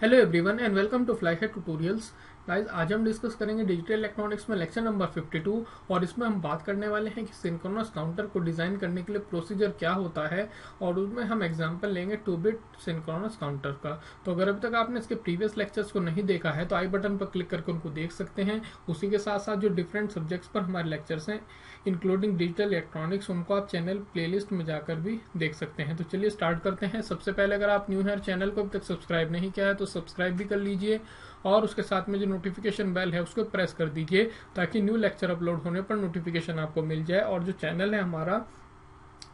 Hello everyone and welcome to Fly tutorials. Guys, आज हम discuss करेंगे डिजिटल इलेक्ट्रॉनिक्स में लेक्चर नंबर 52 और इसमें हम बात करने वाले हैं कि सिंक्रोनस काउंटर को डिजाइन करने के लिए प्रोसीजर क्या होता है और उसमें हम एग्जांपल लेंगे 2 बिट सिंक्रोनस काउंटर का। तो अगर अभी तक आपने इसके प्रीवियस लेक्चर्स को नहीं देखा है तो आई बटन पर क्लिक करके उनको देख सकते हैं। उसी के साथ साथ जो डिफरेंट सब्जेक्ट्स पर हमारे लेक्चर्स हैं इंक्लूडिंग डिजिटल इलेक्ट्रॉनिक्स, उनको आप चैनल प्लेलिस्ट में जाकर भी देख सकते हैं। तो चलिए स्टार्ट करते हैं। सबसे पहले अगर आप न्यू है चैनल को अभी तक सब्सक्राइब नहीं किया है तो सब्सक्राइब भी कर लीजिए और उसके साथ में जो नोटिफिकेशन बेल है उसको प्रेस कर दीजिए ताकि न्यू लेक्चर अपलोड होने पर नोटिफिकेशन आपको मिल जाए। और जो चैनल है हमारा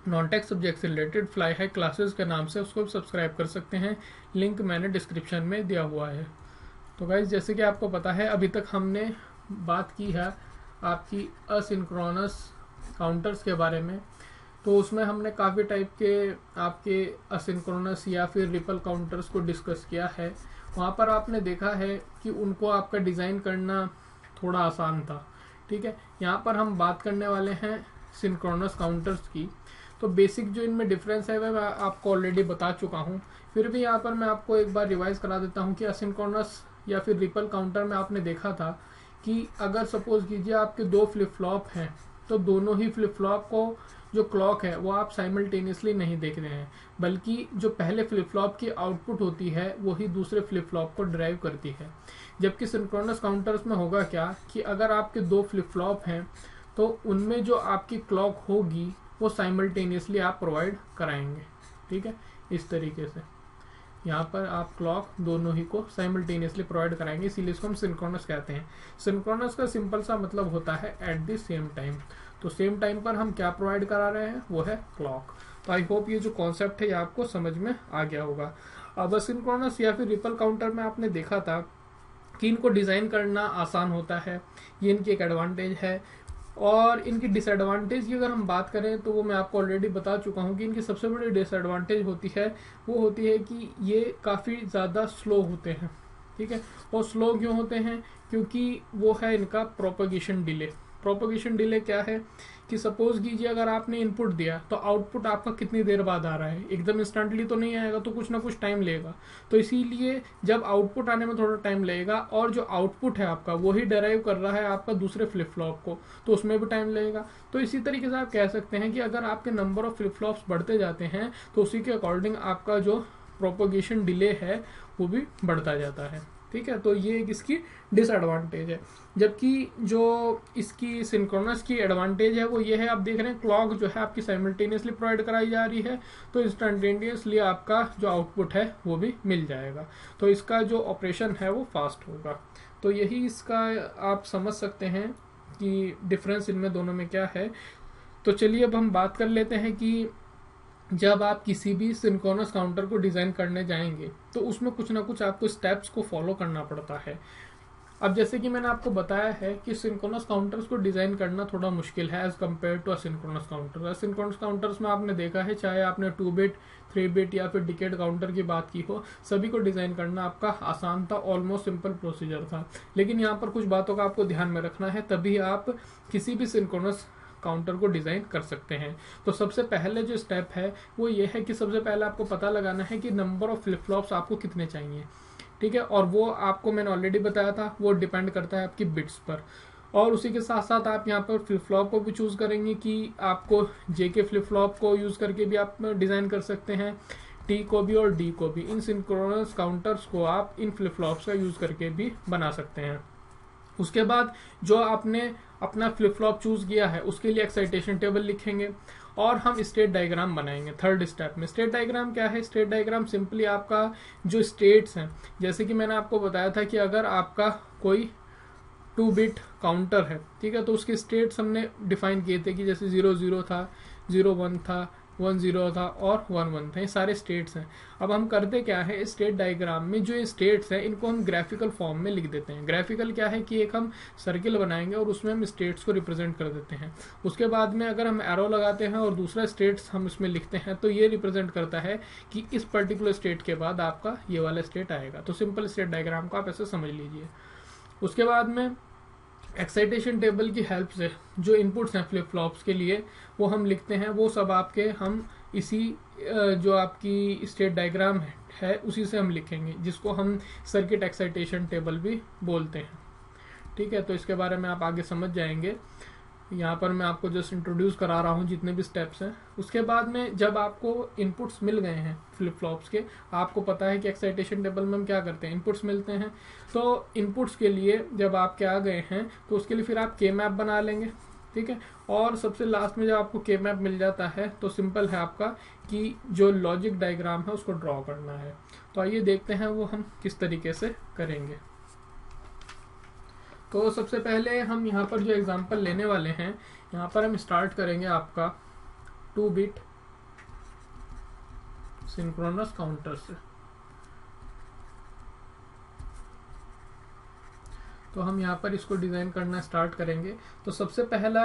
नॉन टेक सब्जेक्ट से रिलेटेड फ्लाई हाई क्लासेस के नाम से, उसको सब्सक्राइब कर सकते हैं। लिंक मैंने डिस्क्रिप्शन में दिया हुआ है। तो गाइज, जैसे कि आपको पता है अभी तक हमने बात की है आपकी असिंक्रोनस काउंटर्स के बारे में। तो उसमें हमने काफ़ी टाइप के आपके असिंक्रोनस या फिर रिपल काउंटर्स को डिस्कस किया है। वहाँ पर आपने देखा है कि उनको आपका डिज़ाइन करना थोड़ा आसान था। ठीक है, यहाँ पर हम बात करने वाले हैं सिंक्रोनस काउंटर्स की। तो बेसिक जो इनमें डिफरेंस है वह मैं आपको ऑलरेडी बता चुका हूँ। फिर भी यहाँ पर मैं आपको एक बार रिवाइज करा देता हूँ कि असिंक्रोनस या फिर रिपल काउंटर में आपने देखा था कि अगर सपोज कीजिए आपके दो फ्लिप फ्लॉप हैं तो दोनों ही फ्लिप फ्लॉप को जो क्लॉक है वो आप साइमल्टेनियसली नहीं देख रहे हैं, बल्कि जो पहले फ्लिप फ्लॉप की आउटपुट होती है वही दूसरे फ्लिप फ्लॉप को ड्राइव करती है। जबकि सिंक्रोनस काउंटर्स में होगा क्या कि अगर आपके दो फ्लिप फ्लॉप हैं तो उनमें जो आपकी क्लॉक होगी वो साइमल्टेनियसली आप प्रोवाइड कराएंगे। ठीक है, इस तरीके से यहाँ पर आप क्लॉक दोनों ही को साइमल्टेनियसली प्रोवाइड कराएंगे, इसीलिए इसको हम सिंक्रोनस कहते हैं। सिंक्रोनस का सिंपल सा मतलब होता है एट द सेम टाइम। तो सेम टाइम पर हम क्या प्रोवाइड करा रहे हैं, वो है क्लॉक। तो आई होप ये जो कॉन्सेप्ट है ये आपको समझ में आ गया होगा। अब सिंक्रोनस या फिर रिपल काउंटर में आपने देखा था कि इनको डिजाइन करना आसान होता है, ये इनकी एक एडवांटेज है। और इनकी डिसएडवांटेज की अगर हम बात करें तो वो मैं आपको ऑलरेडी बता चुका हूँ कि इनकी सबसे बड़ी डिसएडवांटेज होती है वो होती है कि ये काफ़ी ज़्यादा स्लो होते हैं। ठीक है, और स्लो क्यों होते हैं, क्योंकि वो है इनका प्रोपगेशन डिले। प्रोपगेशन डिले क्या है कि सपोज कीजिए अगर आपने इनपुट दिया तो आउटपुट आपका कितनी देर बाद आ रहा है, एकदम इंस्टेंटली तो नहीं आएगा, तो कुछ ना कुछ टाइम लेगा। तो इसीलिए जब आउटपुट आने में थोड़ा टाइम लगेगा और जो आउटपुट है आपका वही डेराइव कर रहा है आपका दूसरे फ्लिप फ्लॉप को, तो उसमें भी टाइम लगेगा। तो इसी तरीके से आप कह सकते हैं कि अगर आपके नंबर ऑफ फ्लिप फ्लॉप्स बढ़ते जाते हैं तो उसी के अकॉर्डिंग आपका जो प्रोपगेशन डिले है वो भी बढ़ता जाता है। ठीक है, तो ये एक इसकी डिसएडवांटेज है। जबकि जो इसकी सिंक्रोनस की एडवांटेज है वो ये है, आप देख रहे हैं क्लॉक जो है आपकी साइमल्टेनियसली प्रोवाइड कराई जा रही है, तो इंस्टेंटेनियसली आपका जो आउटपुट है वो भी मिल जाएगा। तो इसका जो ऑपरेशन है वो फास्ट होगा। तो यही इसका आप समझ सकते हैं कि डिफरेंस इनमें दोनों में क्या है। तो चलिए अब हम बात कर लेते हैं कि जब आप किसी भी सिंक्रोनस काउंटर को डिजाइन करने जाएंगे तो उसमें कुछ ना कुछ आपको स्टेप्स को फॉलो करना पड़ता है। अब जैसे कि मैंने आपको बताया है कि सिंक्रोनस काउंटर्स को डिजाइन करना थोड़ा मुश्किल है as compare to asynchronous counter. Asynchronous counters में आपने देखा है, चाहे आपने 2 बिट 3 बिट या फिर डिकेड काउंटर की बात की हो, सभी को डिजाइन करना आपका आसान था, ऑलमोस्ट सिंपल प्रोसीजर था। लेकिन यहाँ पर कुछ बातों का आपको ध्यान में रखना है, तभी आप किसी भी सिंक्रोनस काउंटर को डिजाइन कर सकते हैं। तो सबसे पहले जो स्टेप है वो ये है कि सबसे पहले आपको पता लगाना है कि नंबर ऑफ फ्लिप फ्लॉप्स आपको कितने चाहिए। ठीक है, और वो आपको मैंने ऑलरेडी बताया था, वो डिपेंड करता है आपकी बिट्स पर। और उसी के साथ साथ आप यहाँ पर फ्लिप फ्लॉप को भी चूज करेंगे कि आपको जेके फ्लिप फ्लॉप को यूज करके भी आप डिजाइन कर सकते हैं, टी को भी और डी को भी। इन सिंक्रोनस काउंटर्स को आप इन फ्लिप फ्लॉप्स का यूज करके भी बना सकते हैं। उसके बाद जो आपने अपना फ्लिप फ्लॉप चूज किया है उसके लिए एक्साइटेशन टेबल लिखेंगे और हम स्टेट डायग्राम बनाएंगे। थर्ड स्टेप में स्टेट डायग्राम क्या है, स्टेट डायग्राम सिंपली आपका जो स्टेट्स हैं, जैसे कि मैंने आपको बताया था कि अगर आपका कोई 2 बिट काउंटर है, ठीक है, तो उसके स्टेट्स हमने डिफाइन किए थे कि जैसे 00 था, 01 था, 10 था और 11 था, ये सारे स्टेट्स हैं। अब हम करते क्या है, स्टेट डायग्राम में जो ये स्टेट्स हैं इनको हम ग्राफिकल फॉर्म में लिख देते हैं। ग्राफिकल क्या है कि एक हम सर्किल बनाएंगे और उसमें हम स्टेट्स को रिप्रेजेंट कर देते हैं। उसके बाद में अगर हम एरो लगाते हैं और दूसरा स्टेट्स हम इसमें लिखते हैं तो ये रिप्रेजेंट करता है कि इस पर्टिकुलर स्टेट के बाद आपका ये वाला स्टेट आएगा। तो सिंपल स्टेट डायग्राम को आप ऐसे समझ लीजिए। उसके बाद में एक्साइटेशन टेबल की हेल्प से जो इनपुट्स हैं फ्लिप फ्लॉप्स के लिए वो हम लिखते हैं, वो सब आपके हम इसी जो आपकी स्टेट डायग्राम है उसी से हम लिखेंगे, जिसको हम सर्किट एक्साइटेशन टेबल भी बोलते हैं। ठीक है, तो इसके बारे में आप आगे समझ जाएंगे। यहाँ पर मैं आपको जस्ट इंट्रोड्यूस करा रहा हूँ जितने भी स्टेप्स हैं। उसके बाद में जब आपको इनपुट्स मिल गए हैं फ्लिप फ्लॉप्स के, आपको पता है कि एक्साइटेशन टेबल में हम क्या करते हैं, इनपुट्स मिलते हैं। तो इनपुट्स के लिए जब आप क्या आ गए हैं तो उसके लिए फिर आप के मैप बना लेंगे। ठीक है, और सबसे लास्ट में जब आपको के मैप मिल जाता है तो सिंपल है आपका कि जो लॉजिक डायग्राम है उसको ड्रॉ करना है। तो आइए देखते हैं वो हम किस तरीके से करेंगे। तो सबसे पहले हम यहाँ पर जो एग्जांपल लेने वाले हैं, यहाँ पर हम स्टार्ट करेंगे आपका 2 बिट सिंक्रोनस काउंटर से। तो हम यहाँ पर इसको डिजाइन करना स्टार्ट करेंगे। तो सबसे पहला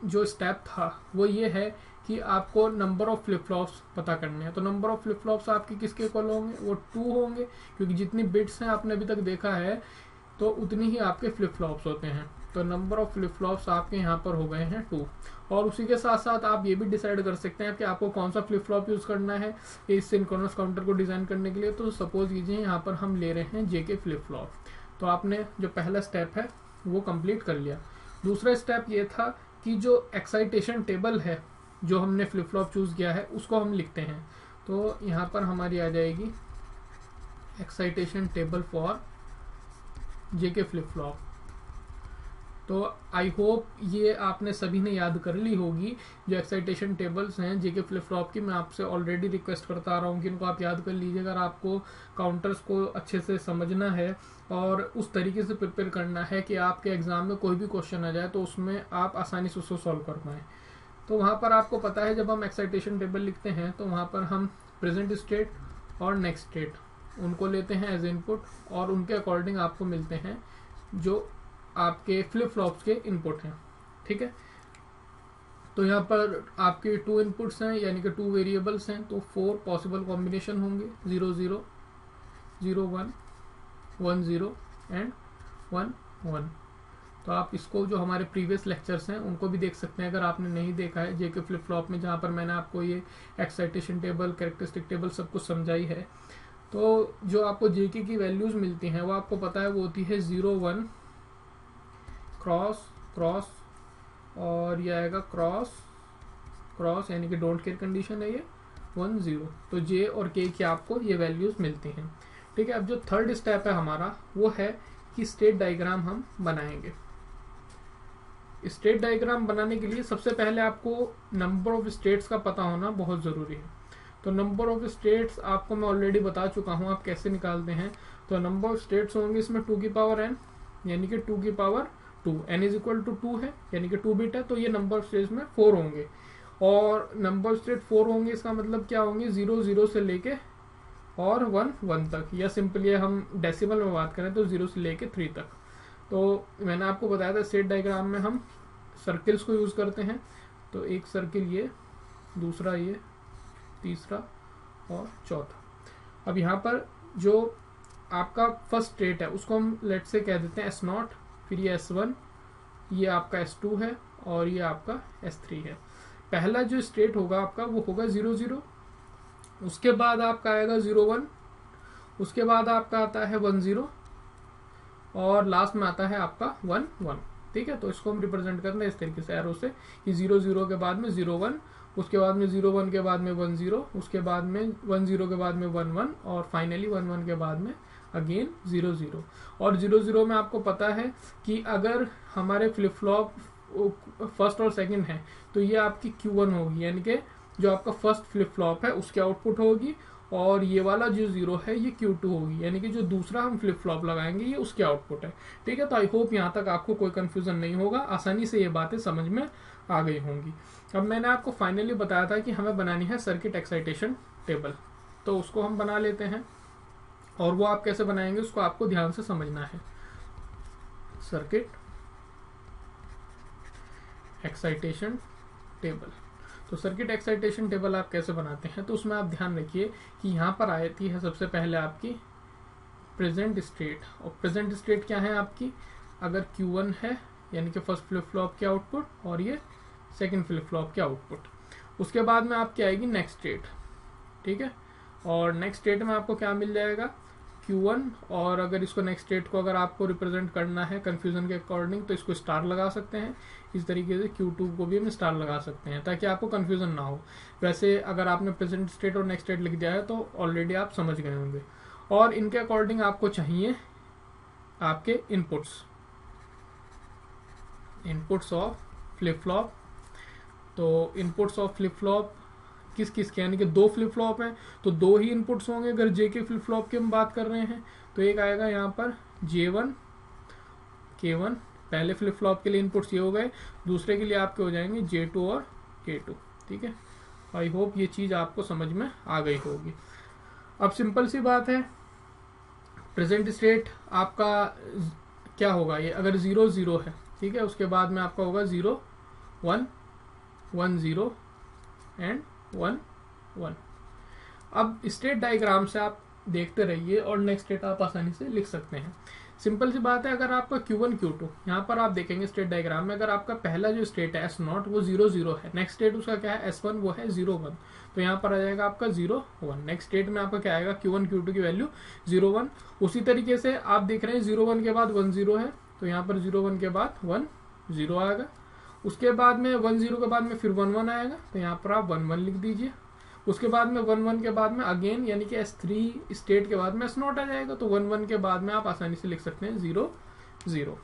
जो स्टेप था वो ये है कि आपको नंबर ऑफ फ्लिप फ्लॉप्स पता करने हैं। तो नंबर ऑफ फ्लिप फ्लॉप्स आपके किसके इक्वल होंगे, वो 2 होंगे, क्योंकि जितनी बिट्स हैं आपने अभी तक देखा है तो उतनी ही आपके फ्लिप फ्लॉप्स होते हैं। तो नंबर ऑफ फ्लिप फ्लॉप्स आपके यहाँ पर हो गए हैं 2। और उसी के साथ साथ आप ये भी डिसाइड कर सकते हैं कि आपको कौन सा फ्लिप फ्लॉप यूज करना है इस सिंक्रोनस काउंटर को डिजाइन करने के लिए। तो सपोज कीजिए यहाँ पर हम ले रहे हैं जेके फ्लिप फ्लॉप। तो आपने जो पहला स्टेप है वो कंप्लीट कर लिया। दूसरा स्टेप ये था कि जो एक्साइटेशन टेबल है जो हमने फ्लिप फ्लॉप चूज किया है उसको हम लिखते हैं। तो यहाँ पर हमारी आ जाएगी excitation table for JK flip flop. तो आई होप ये आपने सभी ने याद कर ली होगी जो एक्साइटेशन टेबल्स हैं जेके फ्लिप फ्लॉप की। मैं आपसे ऑलरेडी रिक्वेस्ट करता आ रहा हूँ कि इनको आप याद कर लीजिए अगर आपको काउंटर्स को अच्छे से समझना है और उस तरीके से प्रिपेयर करना है कि आपके एग्जाम में कोई भी क्वेश्चन आ जाए तो उसमें आप आसानी से उसको सॉल्व कर पाएँ। तो वहाँ पर आपको पता है जब हम एक्साइटेशन टेबल लिखते हैं तो वहाँ पर हम प्रेजेंट स्टेट और नेक्स्ट स्टेट उनको लेते हैं एज इनपुट, और उनके अकॉर्डिंग आपको मिलते हैं जो आपके फ्लिप फ्लॉप्स के इनपुट हैं। ठीक है, तो यहाँ पर आपके 2 इनपुट्स हैं यानी कि 2 वेरिएबल्स हैं, तो 4 पॉसिबल कॉम्बिनेशन होंगे 0 0 0 1 1 0 एंड 1 1। तो आप इसको जो हमारे प्रीवियस लेक्चर्स हैं उनको भी देख सकते हैं अगर आपने नहीं देखा है जेके फ्लिप फ्लॉप में, जहाँ पर मैंने आपको ये एक्साइटेशन टेबल कैरेक्टरिस्टिक टेबल सब कुछ समझाई है। तो जो आपको जेके की वैल्यूज मिलती हैं वो आपको पता है वो होती है 0 1 क्रॉस क्रॉस और ये आएगा क्रॉस क्रॉस, यानी कि डोंट केयर कंडीशन है ये 1 0। तो जे और के की आपको ये वैल्यूज मिलती हैं। ठीक है, अब जो थर्ड स्टेप है हमारा वो है कि स्टेट डायग्राम हम बनाएंगे। स्टेट डायग्राम बनाने के लिए सबसे पहले आपको नंबर ऑफ स्टेट्स का पता होना बहुत ज़रूरी है। तो नंबर ऑफ स्टेट्स आपको मैं ऑलरेडी बता चुका हूँ आप कैसे निकालते हैं। तो नंबर ऑफ स्टेट्स होंगे इसमें 2 की पावर n, यानी कि 2 की power 2, n is equal to 2 है यानी कि 2 बिट है, तो ये नंबर ऑफ स्टेट्स में 4 होंगे। और नंबर ऑफ स्टेट 4 होंगे इसका मतलब क्या होंगे 0 0 से लेके और 1 1 तक, या सिंपली हम डेसिमल में बात करें तो 0 से लेके 3 तक। तो मैंने आपको बताया था स्टेट डायग्राम में हम सर्किल्स को यूज करते हैं। तो एक सर्किल ये, दूसरा ये, तीसरा और चौथा। अब यहाँ पर जो आपका फर्स्ट स्टेट है उसको हम लेट से कह देते हैं S0, फिर ये S1, ये आपका S2 है और ये आपका S3 है। पहला जो स्टेट होगा आपका वो होगा 0 0, उसके बाद आपका आएगा 0 1, उसके बाद आपका आता है 1 0 और लास्ट में आता है आपका 1 1। ठीक है, तो इसको हम रिप्रेजेंट करना है इस तरीके से एरो से कि 0 0 के बाद में 0 1, उसके बाद में 0 1 के बाद में 1 0, उसके बाद में 1 0 के बाद में 1 1 और फाइनली 1 1 के बाद में अगेन 0 0। और 0 0 में आपको पता है कि अगर हमारे फ्लिप फ्लॉप फर्स्ट और सेकंड है तो ये आपकी Q1 होगी, यानी कि जो आपका फर्स्ट फ्लिप फ्लॉप है उसकी आउटपुट होगी, और ये वाला जो 0 है ये Q2 होगी, यानी कि जो दूसरा हम फ्लिप फ्लॉप लगाएंगे ये उसकी आउटपुट है। ठीक है, तो आई होप यहाँ तक आपको कोई कंफ्यूजन नहीं होगा, आसानी से ये बातें समझ में आ गई होंगी। अब मैंने आपको फाइनली बताया था कि हमें बनानी है सर्किट एक्साइटेशन टेबल, तो उसको हम बना लेते हैं। और वो आप कैसे बनाएंगे उसको आपको ध्यान से समझना है। सर्किट एक्साइटेशन टेबल, तो सर्किट एक्साइटेशन टेबल आप कैसे बनाते हैं, तो उसमें आप ध्यान रखिए कि यहाँ पर आती है सबसे पहले आपकी प्रेजेंट स्टेट। और प्रेजेंट स्टेट क्या है आपकी, अगर Q1 है यानी कि फर्स्ट फ्लिप फ्लॉप की आउटपुट और ये सेकंड फ्लिप फ्लॉप की आउटपुट, उसके बाद में आपकी आएगी नेक्स्ट स्टेट, ठीक है। और नेक्स्ट स्टेट में आपको क्या मिल जाएगा, Q1, और अगर इसको नेक्स्ट स्टेट को अगर आपको रिप्रेजेंट करना है कंफ्यूजन के अकॉर्डिंग तो इसको स्टार लगा सकते हैं। इस तरीके से Q2 को भी हम स्टार लगा सकते हैं ताकि आपको कंफ्यूजन ना हो। वैसे अगर आपने प्रेजेंट स्टेट और नेक्स्ट स्टेट लिख दिया है तो ऑलरेडी आप समझ गए होंगे। और इनके अकॉर्डिंग आपको चाहिए आपके इनपुट्स ऑफ फ्लिप फ्लॉप। तो इनपुट्स ऑफ फ्लिप फ्लॉप किस किस के, यानी कि 2 फ्लिप फ्लॉप हैं तो 2 ही इनपुट्स होंगे। अगर जे के फ्लिप फ्लॉप की हम बात कर रहे हैं तो एक आएगा यहाँ पर J1 K1, पहले फ्लिप फ्लॉप के लिए इनपुट्स ये हो गए, दूसरे के लिए आपके हो जाएंगे J2 और K2, ठीक है। आई होप ये चीज आपको समझ में आ गई होगी। अब सिंपल सी बात है, प्रेजेंट स्टेट आपका क्या होगा, ये अगर 0 0 है, ठीक है, उसके बाद में आपका होगा 0 1 1 0 एंड 1 1। अब स्टेट डायग्राम से आप देखते रहिए और नेक्स्ट स्टेट आप आसानी से लिख सकते हैं। सिंपल सी बात है, अगर आपका Q1 Q2 यहाँ पर आप देखेंगे स्टेट डायग्राम में, अगर आपका पहला जो स्टेट है S0 वो 0 0 है, नेक्स्ट स्टेट उसका क्या है S1 वो है 0 1, तो यहाँ पर आ जाएगा आपका 0 1। नेक्स्ट स्टेट में आपका क्या आएगा, Q1 Q2 की वैल्यू 0 1। उसी तरीके से आप देख रहे हैं 0 1 के बाद 1 0 है, तो यहाँ पर 0 1 के बाद 1 0 आएगा। उसके बाद में 1 0 के बाद में फिर 1 1 आएगा, तो यहाँ पर आप 1 1 लिख दीजिए। उसके बाद में 1 1 के बाद में अगेन यानी कि S3 स्टेट के बाद में S0 आ जाएगा, तो 1 1 के बाद में आप आसानी से लिख सकते हैं 0 0,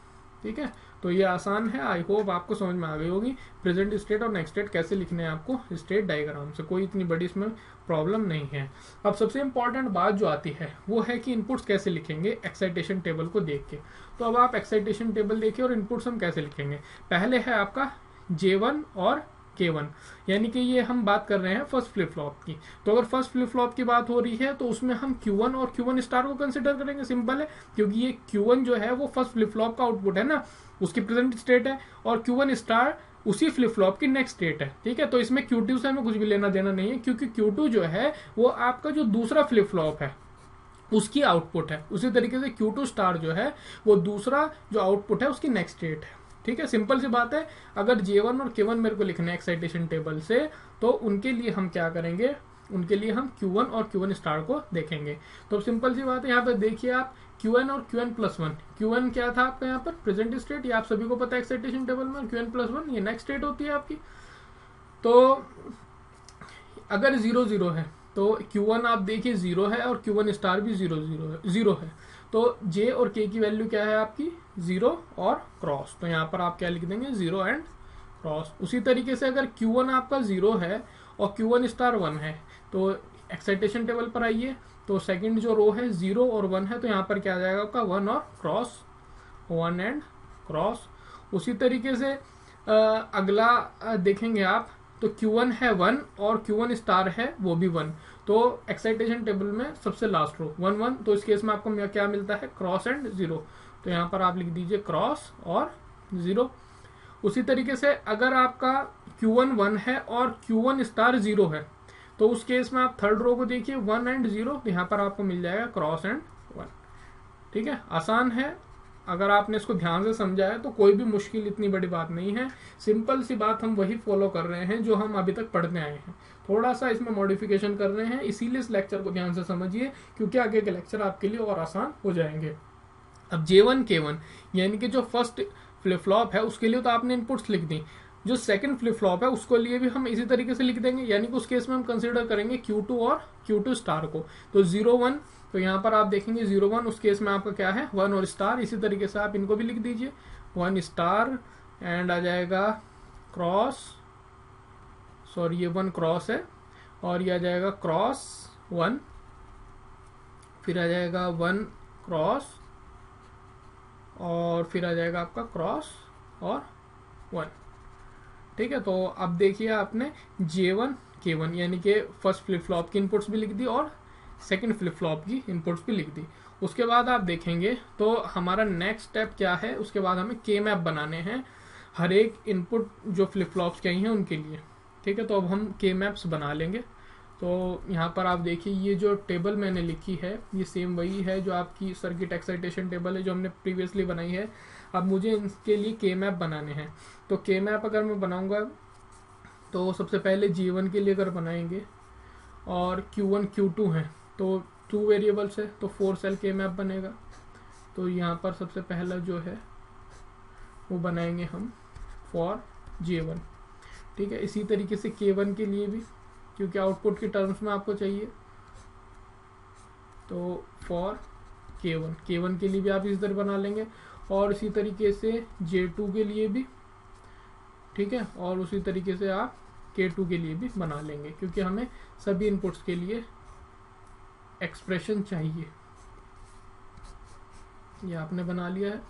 ठीक है। तो ये आसान है, आई होप आपको समझ में आ गई होगी प्रेजेंट स्टेट और नेक्स्ट स्टेट कैसे लिखने हैं आपको स्टेट डायग्राम से, कोई इतनी बड़ी इसमें प्रॉब्लम नहीं है। अब सबसे इंपॉर्टेंट बात जो आती है वो है कि इनपुट्स कैसे लिखेंगे एक्साइटेशन टेबल को देख के। तो अब आप एक्साइटेशन टेबल देखिए और इनपुट्स हम कैसे लिखेंगे। पहले है आपका J1 और K1, यानी कि ये हम बात कर रहे हैं फर्स्ट फ्लिप फ्लॉप की। तो अगर फर्स्ट फ्लिप फ्लॉप की बात हो रही है तो उसमें हम Q1 और Q1 स्टार को कंसिडर करेंगे। सिंपल है, क्योंकि ये Q1 जो है वो फर्स्ट फ्लिप फ्लॉप का आउटपुट है ना, उसकी प्रेजेंट स्टेट है, और Q1 स्टार उसी फ्लिप फ्लॉप की नेक्स्ट स्टेट है, ठीक है। तो इसमें Q2 से हमें कुछ भी लेना देना नहीं है, क्योंकि Q2 जो है वो आपका जो दूसरा फ्लिप फ्लॉप है उसकी आउटपुट है। उसी तरीके से Q2 स्टार जो है वो दूसरा जो आउटपुट है उसकी नेक्स्ट स्टेट है, ठीक है। सिंपल सी बात है, अगर J1 और K1 मेरे को लिखना है एक्साइटेशन टेबल से, तो उनके लिए हम क्या करेंगे, उनके लिए हम Q1 और Q1 स्टार को देखेंगे। तो सिंपल सी बात है, यहाँ पे देखिए आप Qn और Qn+1, Qn क्या था आपका यहाँ पर प्रेजेंट स्टेट, ये आप सभी को पता है एक्साइटेशन टेबल में, Qn+1 ये नेक्स्ट स्टेट होती है आपकी। तो अगर 0 0 है तो Q1 आप देखिए 0 है और Q1 स्टार भी 0 है, तो J और K की वैल्यू क्या है आपकी 0 और क्रॉस, तो यहाँ पर आप क्या लिख देंगे 0 एंड क्रॉस। उसी तरीके से अगर Q1 आपका 0 है और Q1 स्टार 1 है, तो एक्साइटेशन टेबल पर आइए, तो सेकंड जो रो है 0 और 1 है, तो यहाँ पर क्या आ जाएगा आपका 1 और क्रॉस, 1 एंड क्रॉस। उसी तरीके से अगला देखेंगे आप, तो Q1 है 1 और Q1 स्टार है वो भी 1, तो एक्साइटेशन टेबल में सबसे लास्ट रो 1 1, तो इस केस में आपको क्या मिलता है क्रॉस एंड 0, तो यहाँ पर आप लिख दीजिए क्रॉस और 0। उसी तरीके से अगर आपका Q1 1 है और Q1 स्टार 0 है, तो उस केस में आप थर्ड रो को देखिए 1 एंड 0, तो यहाँ पर आपको मिल जाएगा क्रॉस एंड 1, ठीक है। आसान है, अगर आपने इसको ध्यान से समझा है तो कोई भी मुश्किल इतनी बड़ी बात नहीं है। सिंपल सी बात हम वही फॉलो कर रहे हैं जो हम अभी तक पढ़ने आए हैं, थोड़ा सा इसमें मॉडिफिकेशन कर रहे हैं, इसीलिए इस लेक्चर को ध्यान से समझिए, क्योंकि आगे के लेक्चर आपके लिए और आसान हो जाएंगे। अब J1 K1 यानी कि जो फर्स्ट फ्लिप फ्लॉप है उसके लिए तो आपने इनपुट्स लिख दी, जो सेकंड फ्लिप फ्लॉप है उसके लिए भी हम इसी तरीके से लिख देंगे, यानी कि उस केस में हम कंसिडर करेंगे Q2 और Q2 स्टार को। तो 0 1, तो यहाँ पर आप देखेंगे 0 1, उस केस में आपका क्या है 1 और स्टार, इसी तरीके से आप इनको भी लिख दीजिए 1 स्टार एंड आ जाएगा क्रॉस, सॉरी ये 1 क्रॉस है, और ये आ जाएगा क्रॉस 1, फिर आ जाएगा 1 क्रॉस, और फिर आ जाएगा आपका क्रॉस और 1, ठीक है। तो अब देखिए आपने J1 K1 यानी कि फर्स्ट फ्लिप फ्लॉप की इनपुट्स भी लिख दी और सेकंड फ्लिप फ्लॉप की इनपुट्स भी लिख दी। उसके बाद आप देखेंगे तो हमारा नेक्स्ट स्टेप क्या है, उसके बाद हमें के मैप बनाने हैं हर एक इनपुट जो फ्लिप फ्लॉप्स के हैं उनके लिए, ठीक है। तो अब हम के मैप्स बना लेंगे। तो यहाँ पर आप देखिए ये जो टेबल मैंने लिखी है ये सेम वही है जो आपकी सर्किट एक्साइटेशन टेबल है जो हमने प्रीवियसली बनाई है। अब मुझे इनके लिए के मैप बनाने हैं, तो के मैप अगर मैं बनाऊंगा तो सबसे पहले J1 के लिए अगर बनाएंगे और Q1 Q2 हैं तो 2 वेरिएबल्स है तो 4 सेल के मैप बनेगा। तो यहाँ पर सबसे पहला जो है वो बनाएंगे हम फॉर J1, ठीक है। इसी तरीके से K1 के लिए भी, क्योंकि आउटपुट के टर्म्स में आपको चाहिए, तो फॉर K1 के लिए भी आप इस तरह बना लेंगे। और इसी तरीके से J2 के लिए भी, ठीक है। और उसी तरीके से आप K2 के लिए भी बना लेंगे, क्योंकि हमें सभी इनपुट्स के लिए एक्सप्रेशन चाहिए। ये आपने बना लिया है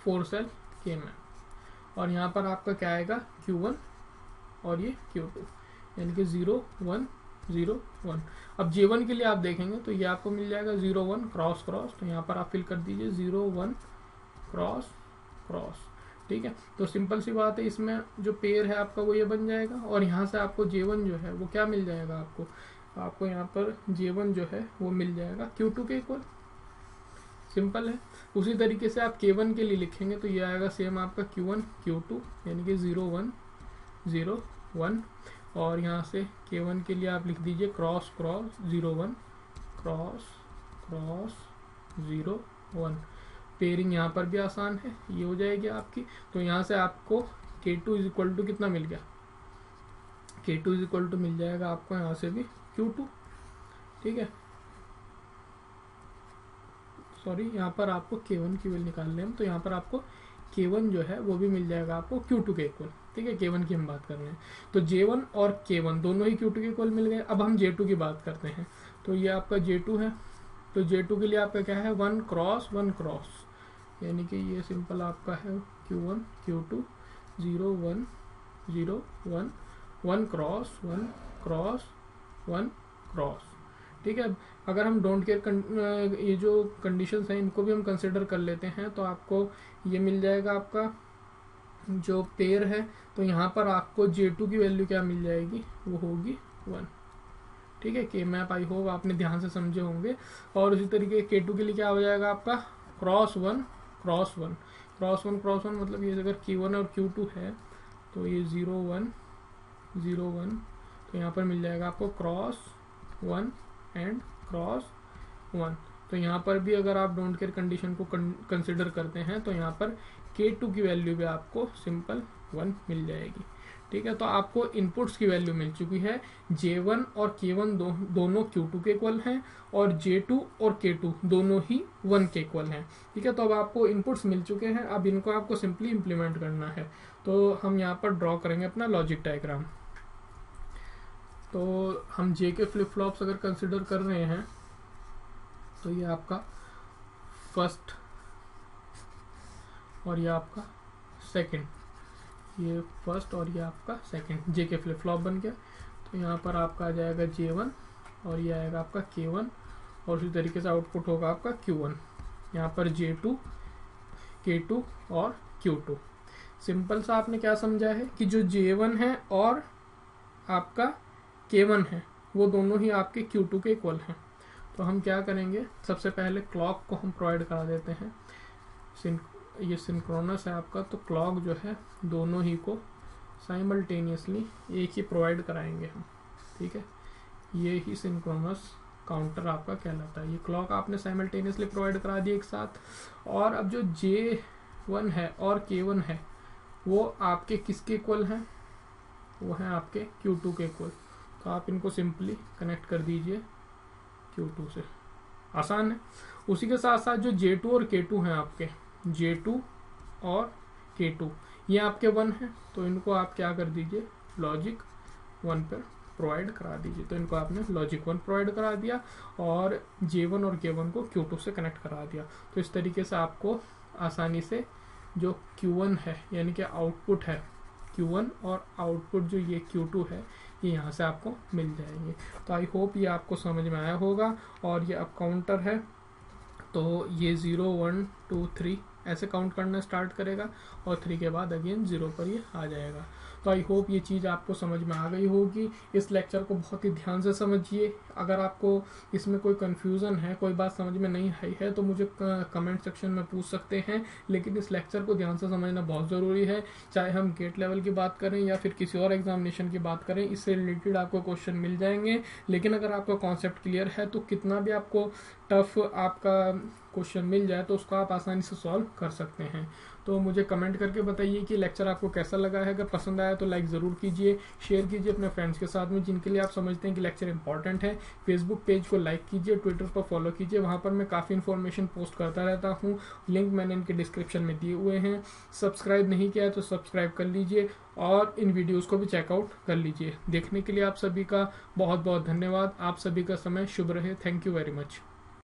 4 सेल के मैप। और यहाँ पर आपका क्या आएगा Q1 और ये Q2, यानी कि 0 1 0 1। अब J1 के लिए आप देखेंगे तो ये आपको मिल जाएगा 0 1 क्रॉस क्रॉस, तो यहाँ पर आप फिल कर दीजिए 0 1 क्रॉस क्रॉस, ठीक है। तो सिंपल सी बात है, इसमें जो पेयर है आपका वो ये बन जाएगा। और यहाँ से आपको J1 जो है वो क्या मिल जाएगा, आपको यहाँ पर J1 जो है वो मिल जाएगा Q2 के इक्वल। सिंपल है। उसी तरीके से आप K1 के लिए लिखेंगे तो ये आएगा सेम आपका Q1 Q2, यानी कि 0 1 0 1। और यहाँ से K1 के लिए आप लिख दीजिए cross cross 0 1 cross cross 0 1। Pairing यहाँ पर भी आसान है, ये हो जाएगी आपकी। तो यहाँ से आपको K2 इज इक्वल टू कितना मिल गया, K2 इज इक्वल टू मिल जाएगा आपको यहाँ से भी Q2, ठीक है। सॉरी, यहाँ पर आपको K1 की वैल्यू निकालने हैं, तो यहाँ पर आपको K1 जो है वो भी मिल जाएगा आपको Q2 के इक्वल, ठीक है। K1 की हम बात कर रहे हैं, तो J1 और K1 दोनों ही Q2 के इक्वल मिल गए। अब हम J2 की बात करते हैं, तो ये आपका J2 है। तो J2 के लिए आपका क्या है 1 क्रॉस 1 क्रॉस, यानी कि ये सिंपल आपका है Q1 Q2 0 1 0 1 1 cross 1 cross 1 cross, ठीक है। अगर हम डोंट केयर ये जो कंडीशंस हैं इनको भी हम कंसिडर कर लेते हैं, तो आपको ये मिल जाएगा आपका जो पेयर है। तो यहाँ पर आपको J2 की वैल्यू क्या मिल जाएगी, वो होगी 1, ठीक है। के मैप आई होप आपने ध्यान से समझे होंगे। और उसी तरीके K2 के लिए क्या हो जाएगा आपका क्रॉस 1 क्रॉस 1 क्रॉस 1 क्रॉस 1, मतलब ये अगर Q1 और Q2 है तो ये 0 1 0 1, तो यहाँ पर मिल जाएगा आपको क्रॉस 1 एंड क्रॉस 1। तो यहाँ पर भी अगर आप डोंट केयर कंडीशन को कंसिडर करते हैं तो यहाँ पर K2 की वैल्यू भी आपको सिंपल 1 मिल जाएगी, ठीक है। तो आपको इनपुट्स की वैल्यू मिल चुकी है। J1 और K1 दोनों Q2 के इक्वल हैं और J2 और K2 दोनों ही 1 के इक्वल हैं, ठीक है। तो अब आपको इनपुट्स मिल चुके हैं, अब इनको आपको सिंपली इम्प्लीमेंट करना है। तो हम यहाँ पर ड्रॉ करेंगे अपना लॉजिक डायग्राम। तो हम J के फ्लिप फ्लॉप्स अगर कंसिडर कर रहे हैं तो ये आपका फर्स्ट और ये आपका सेकंड, ये फर्स्ट और ये आपका सेकंड J के फ्लिप फ्लॉप बन गया। तो यहाँ पर आपका आ जाएगा J1 और ये आएगा आपका K1 और उसी तरीके से आउटपुट होगा आपका Q1। यहाँ पर J2 K2 और Q2। सिंपल सा आपने क्या समझा है कि जो J1 है और आपका K1 है वो दोनों ही आपके Q2 के इक्वल हैं। तो हम क्या करेंगे, सबसे पहले क्लॉक को हम प्रोवाइड करा देते हैं। ये सिंक्रोनस है आपका, तो क्लॉक जो है दोनों ही को साइमल्टेनियसली एक ही प्रोवाइड कराएंगे हम, ठीक है। ये ही सिंक्रोनस काउंटर आपका कहलाता है। ये क्लॉक आपने साइमल्टेनियसली प्रोवाइड करा दी एक साथ। और अब जो J1 है और K1 है वो आपके किसके इक्वल हैं, वो हैं आपके Q2 के इक्वल। तो आप इनको सिंपली कनेक्ट कर दीजिए Q2 से, आसान है। उसी के साथ साथ जो J2 और K2 हैं आपके, J2 और K2 ये आपके 1 हैं, तो इनको आप क्या कर दीजिए लॉजिक 1 पर प्रोवाइड करा दीजिए। तो इनको आपने लॉजिक 1 प्रोवाइड करा दिया और J1 और K1 को Q2 से कनेक्ट करा दिया। तो इस तरीके से आपको आसानी से जो Q1 है यानी कि आउटपुट है Q1 और आउटपुट जो ये Q2 है ये यहाँ से आपको मिल जाएंगे। तो आई होप ये आपको समझ में आया होगा। और ये अब काउंटर है तो ये 0 1 2 3 ऐसे काउंट करना स्टार्ट करेगा और 3 के बाद अगेन 0 पर ये आ जाएगा। तो आई होप ये चीज़ आपको समझ में आ गई होगी। इस लेक्चर को बहुत ही ध्यान से समझिए। अगर आपको इसमें कोई कन्फ्यूज़न है, कोई बात समझ में नहीं आई है, तो मुझे कमेंट सेक्शन में पूछ सकते हैं। लेकिन इस लेक्चर को ध्यान से समझना बहुत ज़रूरी है, चाहे हम गेट लेवल की बात करें या फिर किसी और एग्जामिनेशन की बात करें, इससे रिलेटेड आपको क्वेश्चन मिल जाएंगे। लेकिन अगर आपका कॉन्सेप्ट क्लियर है तो कितना भी आपको टफ आपका क्वेश्चन मिल जाए तो उसको आप आसानी से सॉल्व कर सकते हैं। तो मुझे कमेंट करके बताइए कि लेक्चर आपको कैसा लगा है। अगर पसंद आया तो लाइक ज़रूर कीजिए, शेयर कीजिए अपने फ्रेंड्स के साथ में जिनके लिए आप समझते हैं कि लेक्चर इंपॉर्टेंट है। फेसबुक पेज को लाइक कीजिए, ट्विटर पर फॉलो कीजिए, वहाँ पर मैं काफ़ी इन्फॉर्मेशन पोस्ट करता रहता हूँ। लिंक मैंने इनके डिस्क्रिप्शन में दिए हुए हैं। सब्सक्राइब नहीं किया है तो सब्सक्राइब कर लीजिए और इन वीडियोज़ को भी चेकआउट कर लीजिए। देखने के लिए आप सभी का बहुत बहुत धन्यवाद। आप सभी का समय शुभ रहे। Thank you very much.